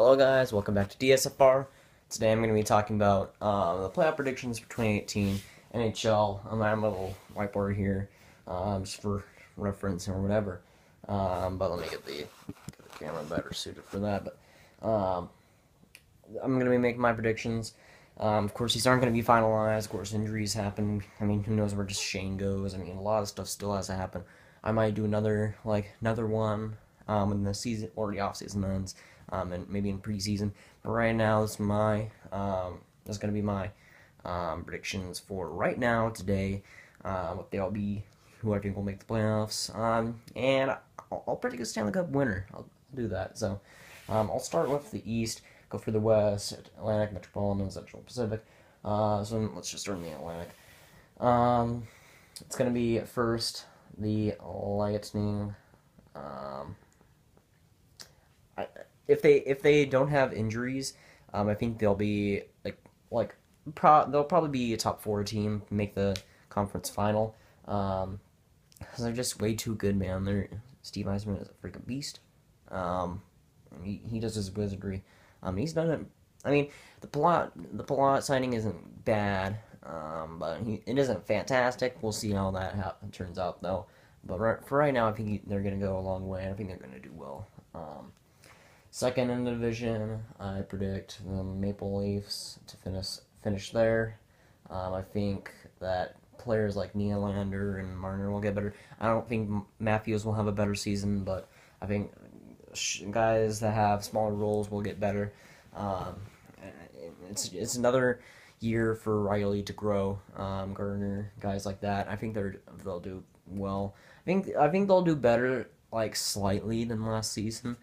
Hello guys, welcome back to DSFR. Today I'm going to be talking about the playoff predictions for 2018 NHL. I have a little whiteboard here just for reference or whatever. But let me get the camera better suited for that. But I'm going to be making my predictions. Of course, these aren't going to be finalized. Of course, injuries happen. I mean, who knows where just Shane goes. I mean, a lot of stuff still has to happen. I might do another one when the season or the off season ends, and maybe in preseason. But right now, this is gonna be my predictions for right now today. What they'll be, who I think will make the playoffs, and I'll predict a Stanley Cup winner. I'll do that. So I'll start with the East, go for the West, Atlantic, Metropolitan, and Central, Pacific. So let's just start in the Atlantic. It's gonna be at first the Lightning. If they don't have injuries, I think they'll be they'll probably be a top four team, make the conference final. Because they're just way too good, man. Steve Eisman is a freaking beast. He does his wizardry. He's done it. I mean, the Palat signing isn't bad, but it isn't fantastic. We'll see how that turns out, though. But for right now, I think they're going to go a long way. I think they're going to do well. Second in the division, I predict the Maple Leafs to finish there. I think that players like Nylander and Marner will get better. I don't think Matthews will have a better season, but I think guys that have smaller roles will get better. It's another year for Riley to grow. Gardner, guys like that. I think they'll do well. I think they'll do better, like slightly, than last season.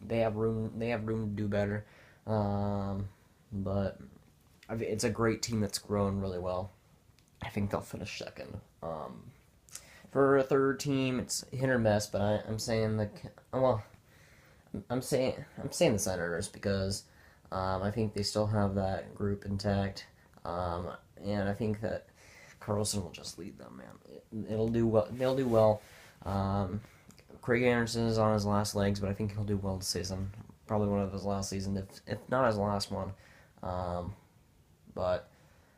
They have room to do better. But it's a great team that's grown really well. I think they'll finish second. For a third team, it's hit or miss, but I'm saying I'm saying the Senators because I think they still have that group intact, and I think that Carlson will just lead them, man. It'll do well. They'll do well. Craig Anderson is on his last legs, but I think he'll do well this season. Probably one of his last seasons, if not his last one. But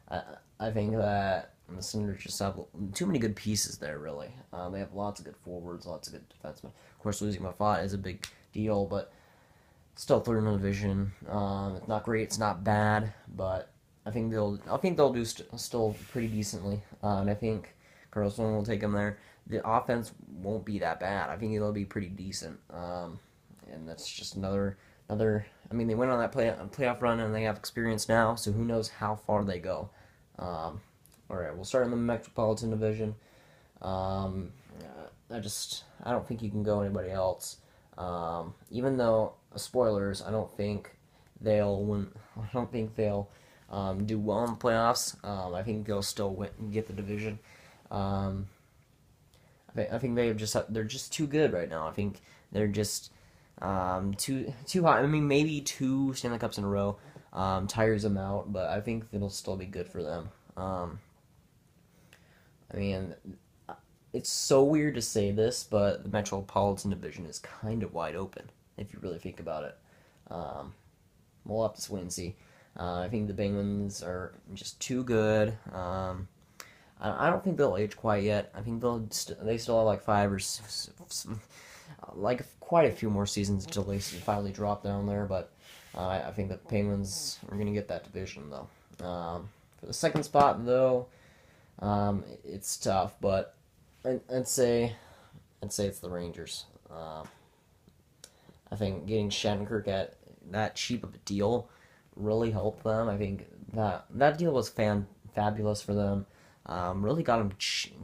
I think that the Senators just have too many good pieces there, really. They have lots of good forwards, lots of good defensemen. Of course, losing Mafat is a big deal, but still third in the division. It's not great, it's not bad, but I think they'll do still pretty decently. And I think Carlson will take them there. The offense won't be that bad. I think it'll be pretty decent. And that's just another. I mean, they went on that playoff run and they have experience now, so who knows how far they go. All right, we'll start in the Metropolitan Division. I don't think you can go anybody else. Even though spoilers, I don't think they'll win. I don't think they'll do well in the playoffs. I think they'll still get the division. I think they're just too good right now. I think they're just too hot. I mean, maybe 2 Stanley Cups in a row tires them out, but I think it'll still be good for them. I mean, it's so weird to say this, but the Metropolitan Division is kind of wide open if you really think about it. We'll have to wait and see. I think the Penguins are just too good. I don't think they'll age quite yet. I think they still have like 5 or 6, like quite a few more seasons until they finally drop down there. But I think the Penguins are gonna get that division though. For the second spot though, it's tough, but I'd say it's the Rangers. I think getting Shattenkirk at that cheap of a deal really helped them. I think that deal was fabulous for them. Really got him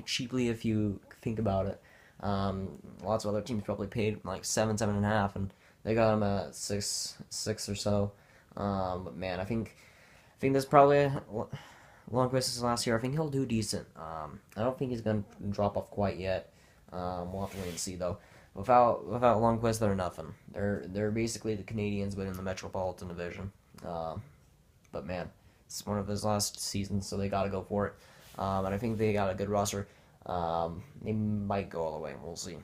cheaply if you think about it. Lots of other teams probably paid like 7.5, and they got him at 6 or so. But man, I think this probably Lundqvist's last year. I think he'll do decent. I don't think he's gonna drop off quite yet. We'll have to wait and see though. Without Lundqvist, they're nothing. They're basically the Canadians, but in the Metropolitan Division. But man, it's one of his last seasons, so they got to go for it. And I think they got a good roster. They might go all the way. We'll see.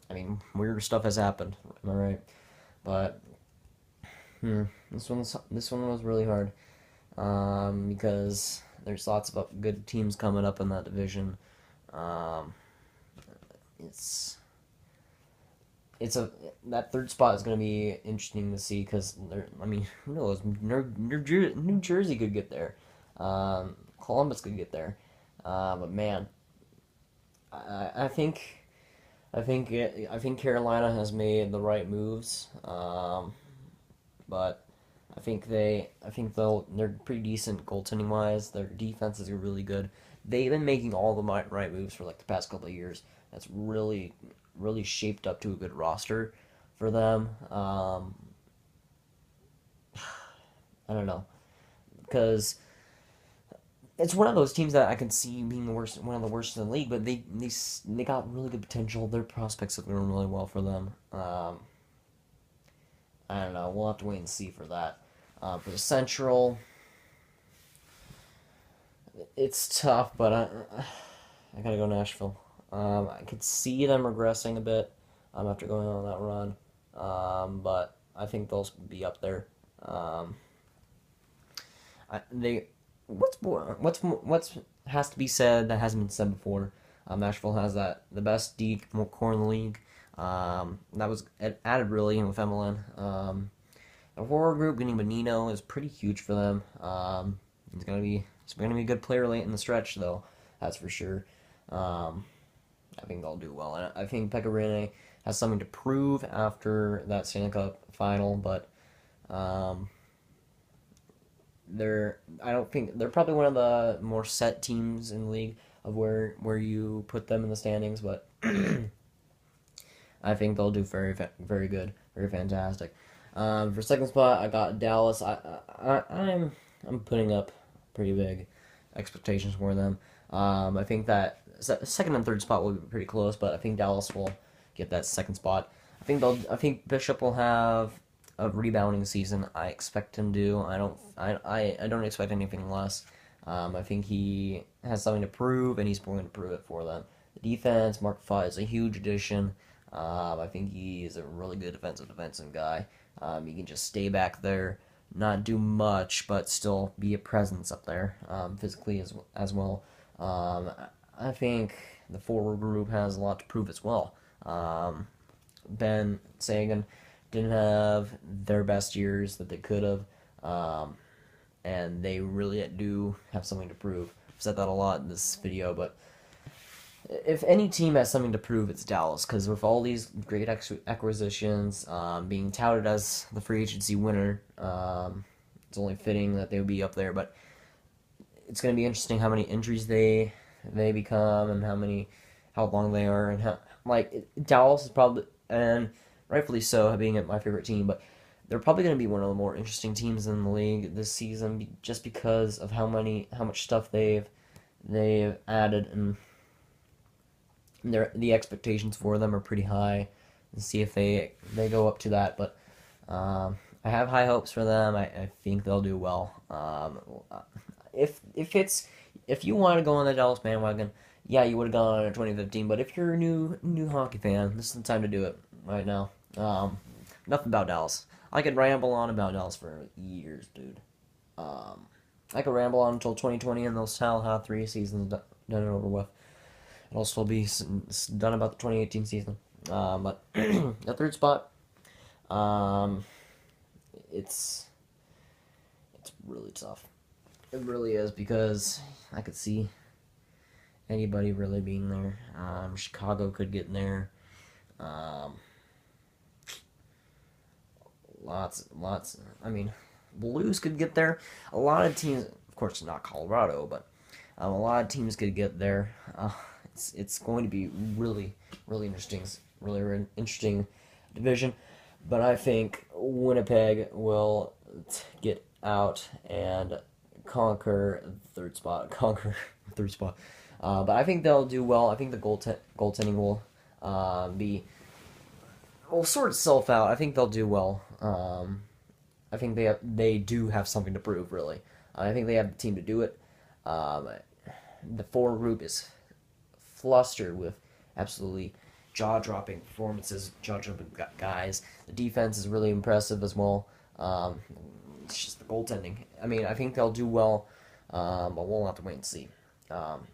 I mean, weird stuff has happened. Am I right? But This one was really hard. Because there's lots of good teams coming up in that division. Um, it's it's a that third spot is going to be interesting to see because I mean, who knows? New Jersey could get there. Columbus could get there. But man, I think Carolina has made the right moves. But they're pretty decent goaltending wise. Their defense is really good. They've been making all the right moves for like the past couple of years. That's really shaped up to a good roster for them. I don't know because it's one of those teams that I can see being one of the worst in the league. But they got really good potential. Their prospects are doing really well for them. I don't know. We'll have to wait and see for that. For the Central, it's tough, but I gotta go Nashville. I could see them regressing a bit after going on that run, but I think they'll be up there. Um, they what's has to be said that hasn't been said before. Nashville has the best D core in the league. That was added really with Emelin. The forward group getting Benino is pretty huge for them. He's gonna be a good player late in the stretch though, that's for sure. Um, I think they'll do well, and I think Pecorine has something to prove after that Stanley Cup final, but um, I don't think they're probably one of the more set teams in the league of where you put them in the standings, but I think they'll do very good, very fantastic. For second spot, I got Dallas. I'm putting up pretty big expectations for them. I think that second and third spot will be pretty close, but I think Dallas will get that second spot. I think Bishop will have a rebounding season. I expect him to. I don't expect anything less. I think he has something to prove, and he's going to prove it for them. The defense, Mark Fye is a huge addition. I think he is a really good defensive guy. He can just stay back there, not do much, but still be a presence up there physically as well. I think the forward group has a lot to prove as well. Ben Sagan didn't have their best years that they could have, and they really do have something to prove. I've said that a lot in this video, but if any team has something to prove, it's Dallas, because with all these great acquisitions, being touted as the free agency winner, it's only fitting that they would be up there. But it's going to be interesting how many injuries they become, and how long they are, and Dallas is probably, and rightfully so, being my favorite team, but they're probably going to be one of the more interesting teams in the league this season, just because of how much stuff they've added, and the expectations for them are pretty high, and see if they go up to that. But I have high hopes for them. I think they'll do well. If you want to go on the Dallas bandwagon, yeah, you would have gone on in 2015. But if you're a new hockey fan, this is the time to do it right now. Enough about Dallas. I could ramble on about Dallas for years, dude. I could ramble on until 2020, and they'll still have 3 seasons done and over with. It'll still be done about the 2018 season. But the third spot, it's really tough. It really is, because I could see anybody really being there. Chicago could get in there. Lots. I mean, Blues could get there. A lot of teams, of course, not Colorado, but a lot of teams could get there. It's going to be really interesting, really interesting division. But I think Winnipeg will get out and conquer the third spot. But I think they'll do well. I think the goaltending will sort itself out. I think they'll do well. I think they do have something to prove, really. I think they have the team to do it. The forward group is flustered with absolutely jaw-dropping performances, jaw-dropping guys. The defense is really impressive as well. Um, it's just the goaltending. I mean, I think they'll do well, but we'll have to wait and see. Um,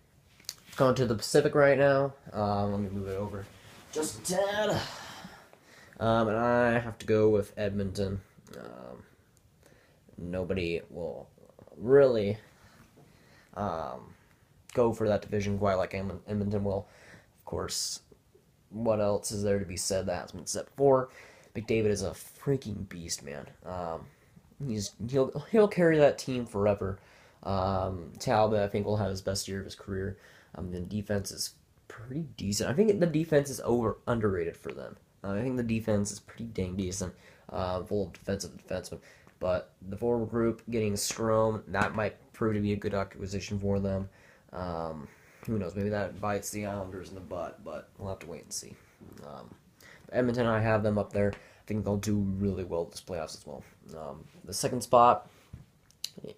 Going to the Pacific right now. Let me move it over just a tad. And I have to go with Edmonton. Nobody will really go for that division quite like Edmonton will. Of course, what else is there to be said that has been said before? McDavid is a freaking beast, man. He'll carry that team forever. Talbot, I think, will have his best year of his career. The defense is pretty decent. I think the defense is underrated for them. I think the defense is pretty dang decent, full of defensive defensemen. But the forward group getting Strome, that might prove to be a good acquisition for them. Who knows? Maybe that bites the Islanders in the butt, but we'll have to wait and see. Edmonton, I have them up there. I think they'll do really well this playoffs as well. The second spot,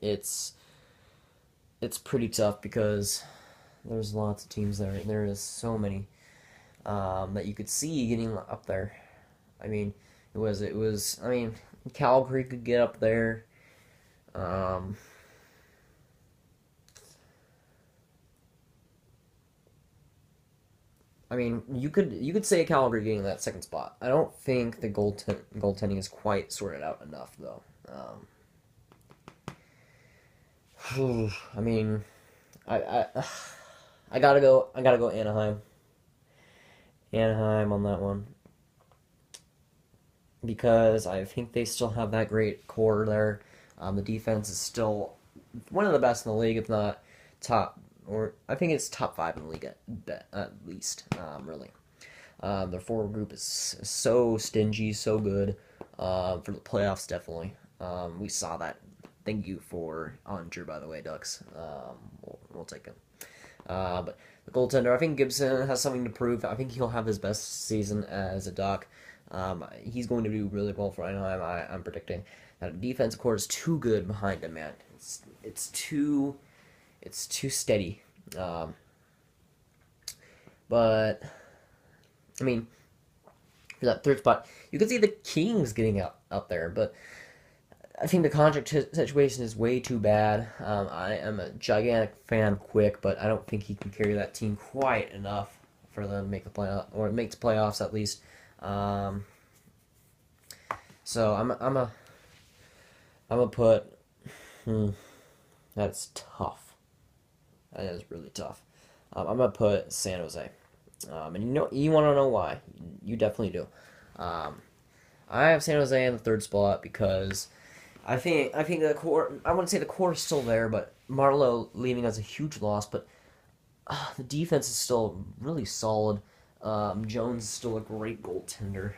it's pretty tough because there's lots of teams there. There is so many that you could see getting up there. I mean, it was. I mean, Calgary could get up there. I mean, you could say Calgary getting that second spot. I don't think the goaltending is quite sorted out enough, though. I mean, I I gotta go. I gotta go Anaheim. Anaheim on that one because I think they still have that great core there. The defense is still one of the best in the league, if not top, or I think it's top five in the league at least. Really, their forward group is so stingy, so good for the playoffs. Definitely, we saw that. Thank you for Onger, by the way, Ducks. We'll take him. But the goaltender, I think Gibson has something to prove. I think he'll have his best season as a Duck. He's going to do really well for Anaheim. I'm predicting that defense core is too good behind him, man. It's too steady. But I mean, for that third spot, you can see the Kings getting up there, but I think the contract situation is way too bad. I am a gigantic fan of Quick, but I don't think he can carry that team quite enough for them to make the playoff or make the playoffs at least. So I'm a put. That's tough. That is really tough. I'm gonna put San Jose. And you want to know why? You definitely do. I have San Jose in the third spot because I think the core. I wouldn't say the core is still there, but Marleau leaving as a huge loss. But the defense is still really solid. Jones is still a great goaltender,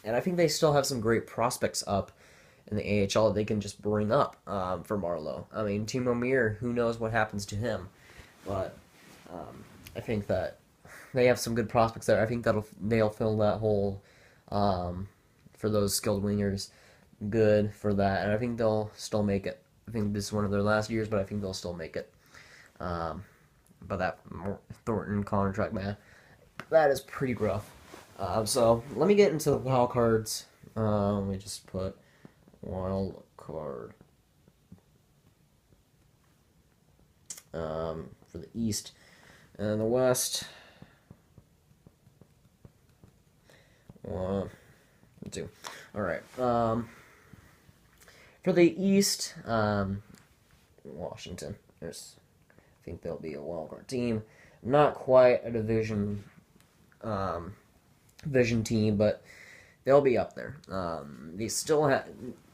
and I think they still have some great prospects up in the AHL that they can just bring up for Marleau. I mean, Timo Meier, who knows what happens to him, but I think that they have some good prospects there. I think they'll fill that hole for those skilled wingers. Good for that, and I think they'll still make it. I think this is one of their last years, but I think they'll still make it. But that Thornton contract, man, that is pretty rough. So let me get into the wild cards. Let me just put wild card for the East and the West. 1, 2. All right. For the East, Washington. I think they'll be a wildcard team. Not quite a division team, but they'll be up there. They still have.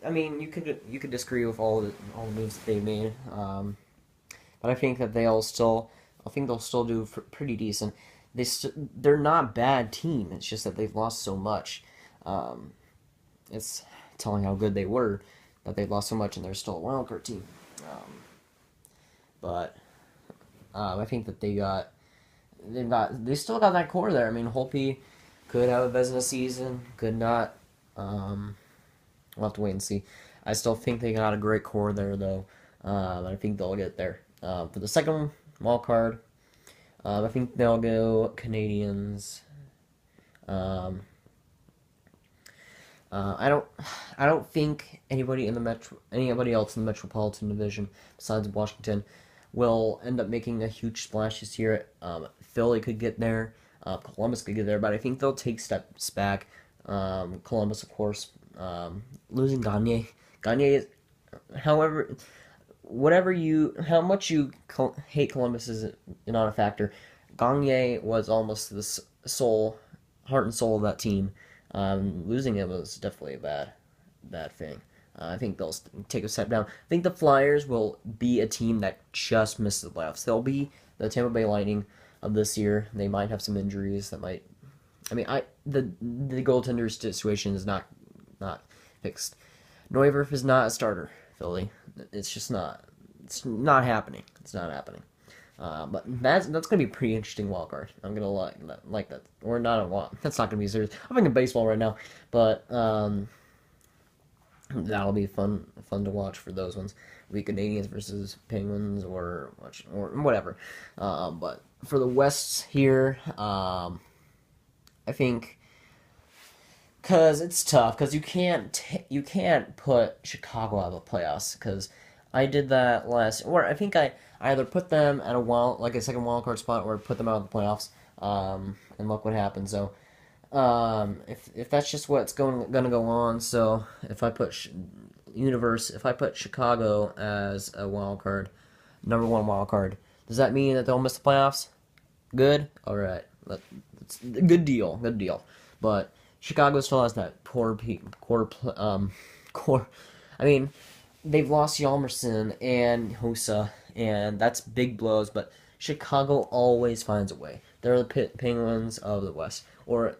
I mean, you could disagree with all the moves that they've made, but I think that they'll still do pretty decent. They're not a bad team. It's just that they've lost so much. It's telling how good they were that they've lost so much, and they're still a wildcard team. But I think that they still got that core there. I mean, Holtby could have a Vezina season, could not. We'll have to wait and see. I still think they got a great core there, though. I think they'll get there. For the second wild card, I think they'll go Canadians. I don't think anybody else in the Metropolitan Division besides Washington will end up making a huge splash this year. Philly could get there, Columbus could get there, but I think they'll take steps back. Columbus, of course, losing Gagne. Gagne is, however, how much you hate Columbus is not a factor. Gagne was almost the heart and soul of that team. Losing him was definitely a bad thing. I think they'll take a step down. I think the Flyers will be a team that just misses the playoffs. They'll be the Tampa Bay Lightning of this year. They might have some injuries that might. I mean, the goaltender situation is not fixed. Neuwirth is not a starter. Philly, it's just not. It's not happening. It's not happening. But that's gonna be a pretty interesting wild card. I'm gonna like that, or not a wild. That's not gonna be serious. I'm thinking baseball right now, but that'll be fun to watch for those ones. The Canadians versus Penguins, or whatever. But for the West here, I think. Cause it's tough. Cause you can't put Chicago out of the playoffs. Cause I did that or I think I either put them at a second wild card spot, or put them out of the playoffs. And look what happened. So, if that's just what's gonna go on. So if I put Chicago as a wild card, number one wild card, does that mean that they'll miss the playoffs? Good. All right. That's a good deal. Good deal. But Chicago still has that core. I mean, they've lost Yalmerson and Hossa, and that's big blows. But Chicago always finds a way. They're the Penguins of the West, or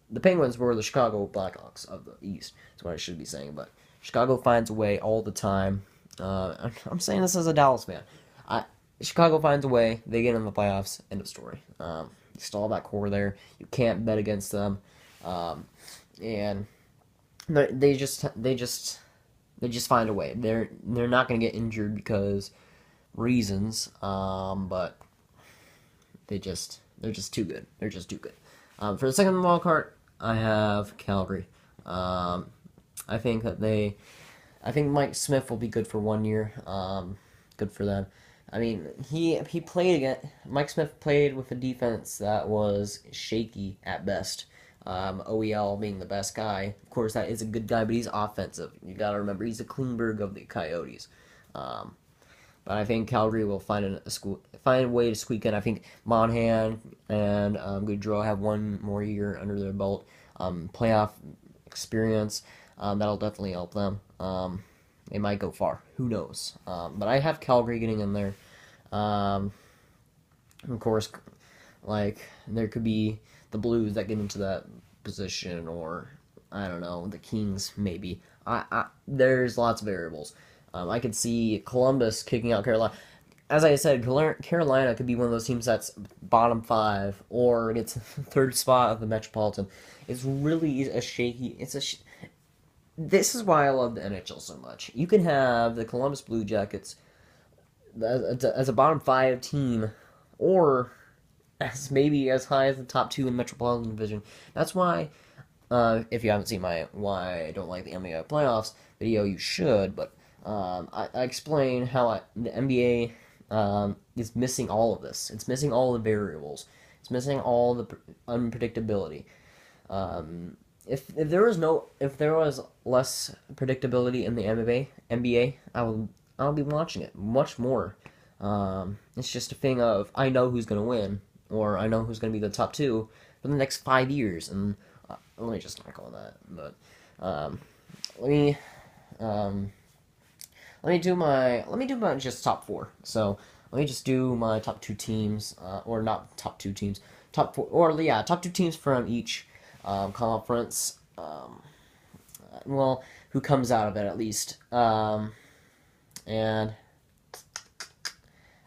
the Penguins were the Chicago Blackhawks of the East. That's what I should be saying. But Chicago finds a way all the time. I'm saying this as a Dallas fan. Chicago finds a way. They get in the playoffs. End of story. Still all that core there. You can't bet against them. And they just find a way. They're not going to get injured because reasons, but they're just too good. They're just too good. For the second wild card, I have Calgary. I think Mike Smith will be good for 1 year. Good for them. I mean, he played again. Mike Smith played with a defense that was shaky at best. OEL being the best guy. Of course, that is a good guy, but he's offensive. You gotta remember, he's the Klingberg of the Coyotes. But I think Calgary will find a way to squeak in. I think Monahan and Goudreau have one more year under their belt. Playoff experience, that'll definitely help them. They might go far. Who knows? But I have Calgary getting in there. Of course, like, there could be the Blues that get into that position, or I don't know, the Kings maybe. There's lots of variables. I could see Columbus kicking out Carolina. As I said, Carolina could be one of those teams that's bottom 5 or gets third spot of the Metropolitan. It's really a shaky. This is why I love the NHL so much. You can have the Columbus Blue Jackets as a bottom 5 team, or maybe as high as the top 2 in the Metropolitan Division. That's why, if you haven't seen my why I don't like the NBA playoffs video, you should. But I explain how the NBA is missing all of this. It's missing all the variables. It's missing all the unpredictability. If there was less predictability in the NBA, I'll be watching it much more. It's just a thing of, I know who's gonna win, or I know who's gonna be the top 2 for the next 5 years, and let me just not call that. But let me do my just top 4. So let me just do my top 2 teams, or not top 2 teams, top 4, or yeah, top 2 teams from each conference. Well, who comes out of it at least. And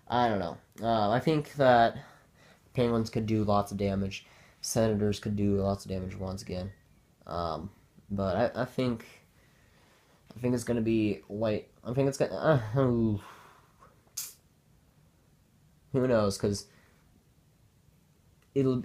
I don't know. I think that Penguins could do lots of damage. Senators could do lots of damage once again. But I think it's gonna be light. I think it's gonna. Who knows? Because it'll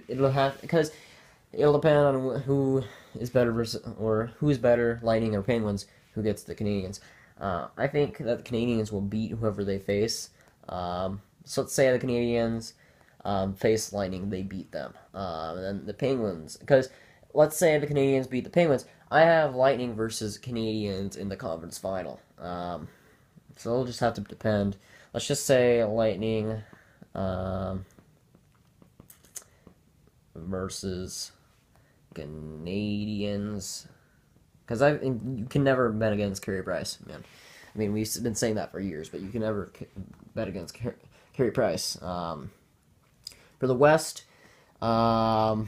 depend on who is better versus, or who's better, Lightning or Penguins? Who gets the Canadians? I think that the Canadians will beat whoever they face. So let's say the Canadians face Lightning, they beat them. And then the Penguins, because let's say the Canadians beat the Penguins, I have Lightning versus Canadians in the conference final. So it'll just have to depend. Let's just say Lightning versus Canadians, because you can never bet against Carey Price, man. I mean, we've been saying that for years, but you can never bet against Carey Price. For the West, I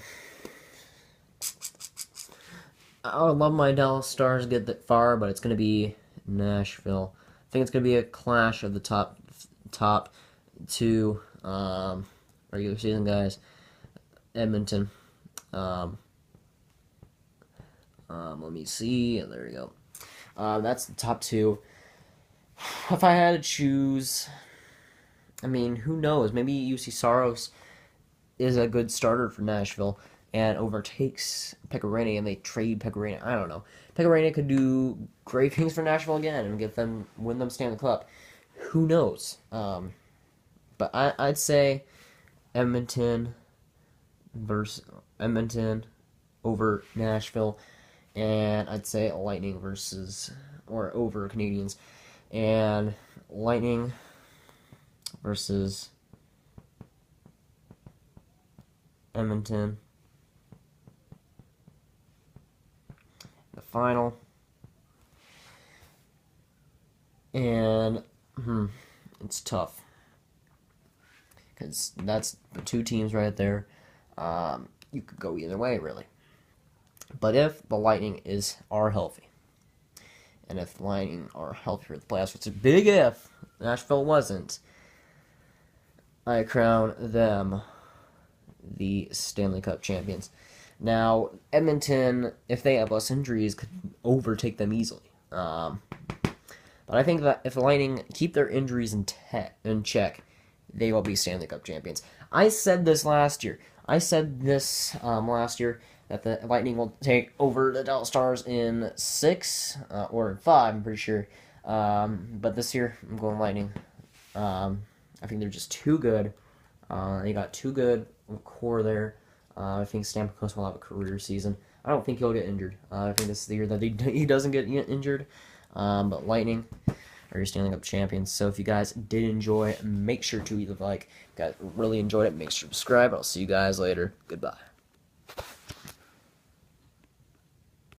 would love my Dallas Stars to get that far, but it's going to be Nashville. I think it's going to be a clash of the top two regular season guys. Edmonton. Let me see. There we go. That's the top two. If I had to choose, I mean, who knows? Maybe UC Saros is a good starter for Nashville and overtakes Pecorino, and they trade Pecorino. I don't know. Pecorino could do great things for Nashville again and win them Stanley Cup. Who knows? But I'd say Edmonton over Nashville, and I'd say Lightning over Canadians, and Lightning versus Edmonton. The final. And it's tough, because that's the two teams right there. You could go either way, really. But if the Lightning are healthy, and if the Lightning are healthy for the playoffs, which is a big if, Nashville wasn't, I crown them the Stanley Cup champions. Now, Edmonton, if they have less injuries, could overtake them easily. But I think that if the Lightning keep their injuries in check, they will be Stanley Cup champions. I said this last year. That the Lightning will take over the Dallas Stars in 6 or in 5, I'm pretty sure. But this year, I'm going Lightning. I think they're just too good. They got too good core there. I think Stamkos will have a career season. I don't think he'll get injured. I think this is the year that he doesn't get injured. But Lightning are your Stanley Cup champions. So if you guys did enjoy, make sure to leave a like. If you guys really enjoyed it, make sure to subscribe. I'll see you guys later. Goodbye.